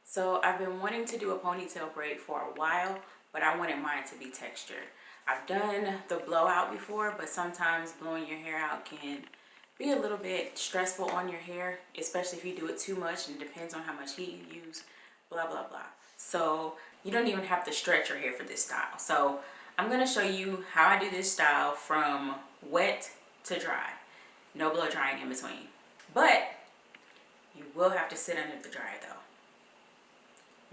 So I've been wanting to do a ponytail braid for a while, but I wanted mine to be textured. I've done the blowout before, but sometimes blowing your hair out can be a little bit stressful on your hair, especially if you do it too much, and it depends on how much heat you use, blah, blah, blah. So you don't even have to stretch your hair for this style. So I'm gonna show you how I do this style from wet to dry. No blow drying in between. But you will have to sit under the dryer though.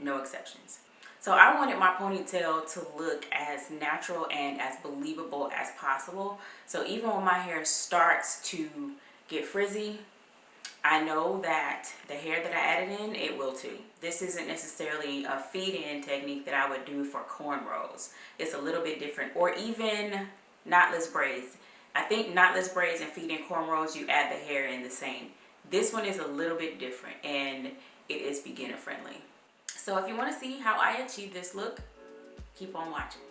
No exceptions. So I wanted my ponytail to look as natural and as believable as possible. So even when my hair starts to get frizzy, I know that the hair that I added in, it will too. This isn't necessarily a feed-in technique that I would do for cornrows. It's a little bit different, or even knotless braids. I think knotless braids and feed-in cornrows, you add the hair in the same. This one is a little bit different, and it is beginner friendly. So if you want to see how I achieve this look, keep on watching.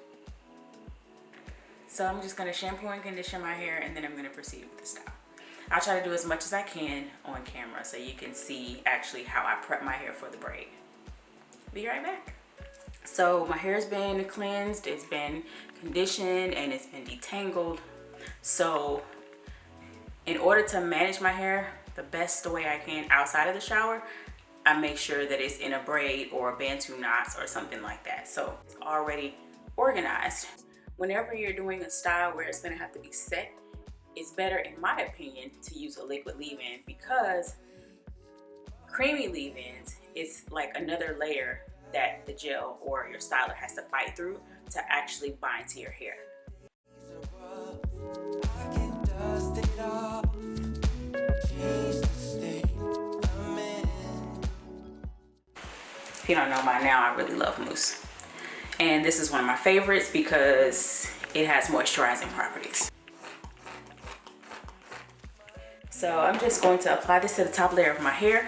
So I'm just going to shampoo and condition my hair, and then I'm going to proceed with the style. I'll try to do as much as I can on camera so you can see actually how I prep my hair for the braid. Be right back. So my hair's been cleansed, it's been conditioned, and it's been detangled. So in order to manage my hair the best way I can outside of the shower, I make sure that it's in a braid or bantu knots or something like that. So it's already organized. Whenever you're doing a style where it's gonna have to be set, it's better, in my opinion, to use a liquid leave-in, because creamy leave-ins is like another layer that the gel or your styler has to fight through to actually bind to your hair. If you don't know by now, I really love mousse. And this is one of my favorites because it has moisturizing properties. So I'm just going to apply this to the top layer of my hair.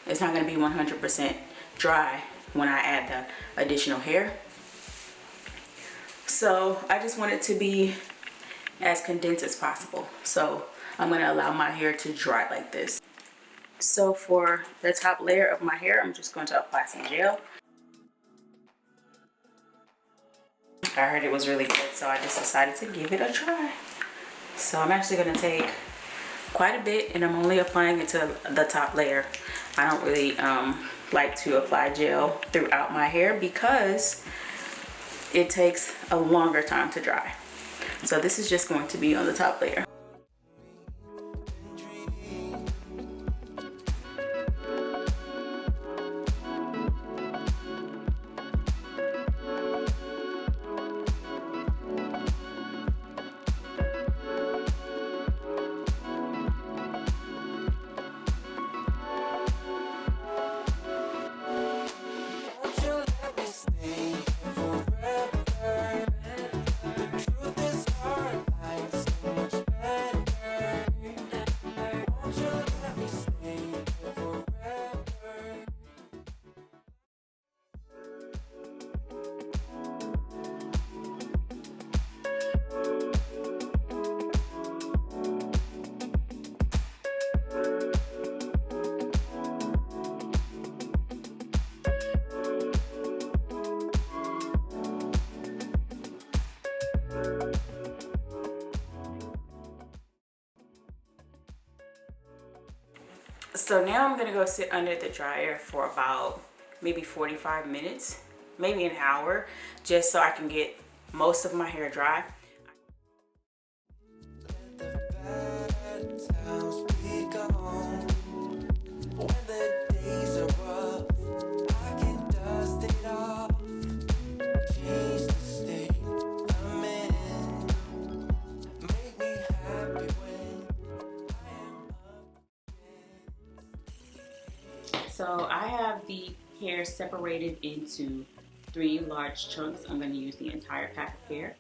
It's not going to be 100% dry when I add the additional hair. So I just want it to be as condensed as possible. So I'm going to allow my hair to dry like this. So for the top layer of my hair, I'm just going to apply some gel. I heard it was really good, so I just decided to give it a try. So I'm actually going to take quite a bit, and I'm only applying it to the top layer. I don't really like to apply gel throughout my hair because it takes a longer time to dry. So this is just going to be on the top layer. So now I'm gonna go sit under the dryer for about maybe 45 minutes, maybe an hour, just so I can get most of my hair dry. hair separated into 3 large chunks. I'm going to use the entire pack of hair.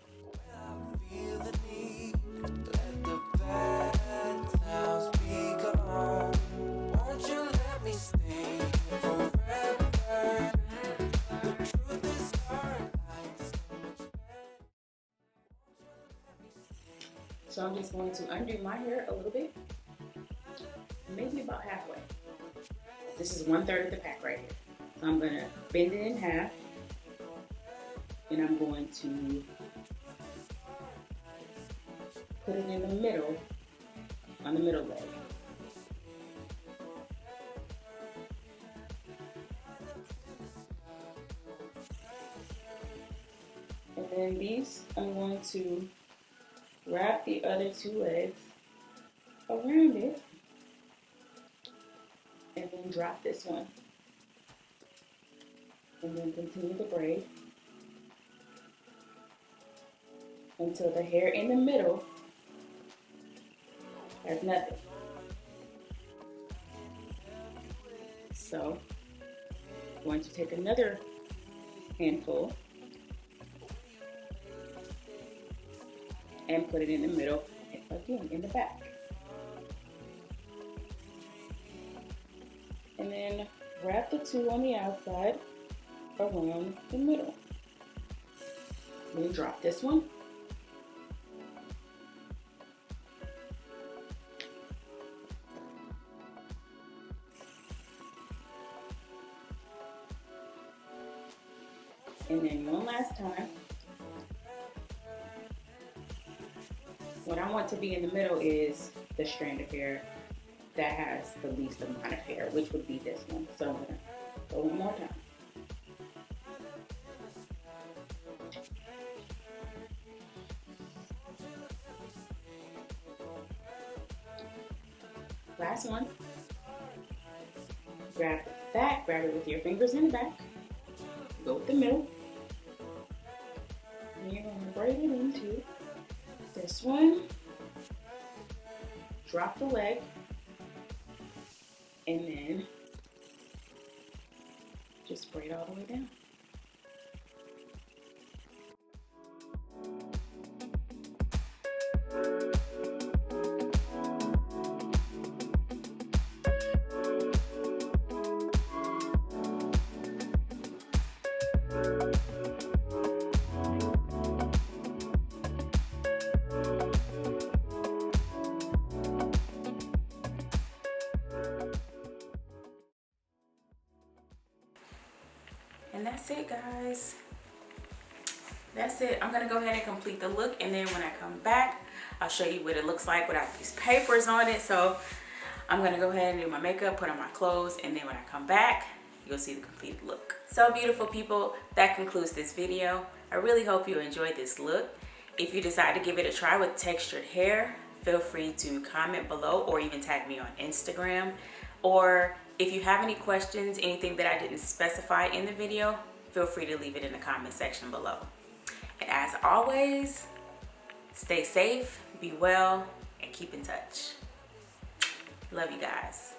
So I'm just going to undo my hair a little bit, maybe about halfway. This is 1/3 of the pack right here. So I'm going to bend it in half, and I'm going to put it in the middle, on the middle leg. And then these, I'm going to wrap the other 2 legs around it, and then drop this one, and then continue to braid until the hair in the middle has nothing. So I'm going to take another handful and put it in the middle, again in the back. And then wrap the 2 on the outside around the middle. Then drop this one. And then one last time. What I want to be in the middle is the strand of hair that has the least amount of hair, which would be this one. So I'm gonna go one more time. Last one. Grab the back, grab it with your fingers in the back. Go with the middle. And you're gonna braid it into this one. Drop the leg. And then just braid all the way down. And that's it, guys. That's it. I'm gonna go ahead and complete the look, and then when I come back, I'll show you what it looks like without these papers on it. So I'm gonna go ahead and do my makeup, put on my clothes, and then when I come back, you'll see the complete look. So beautiful people, that concludes this video. I really hope you enjoyed this look. If you decide to give it a try with textured hair, feel free to comment below or even tag me on Instagram. Or if you have any questions, anything that I didn't specify in the video, feel free to leave it in the comment section below. And as always, stay safe, be well, and keep in touch. Love you guys.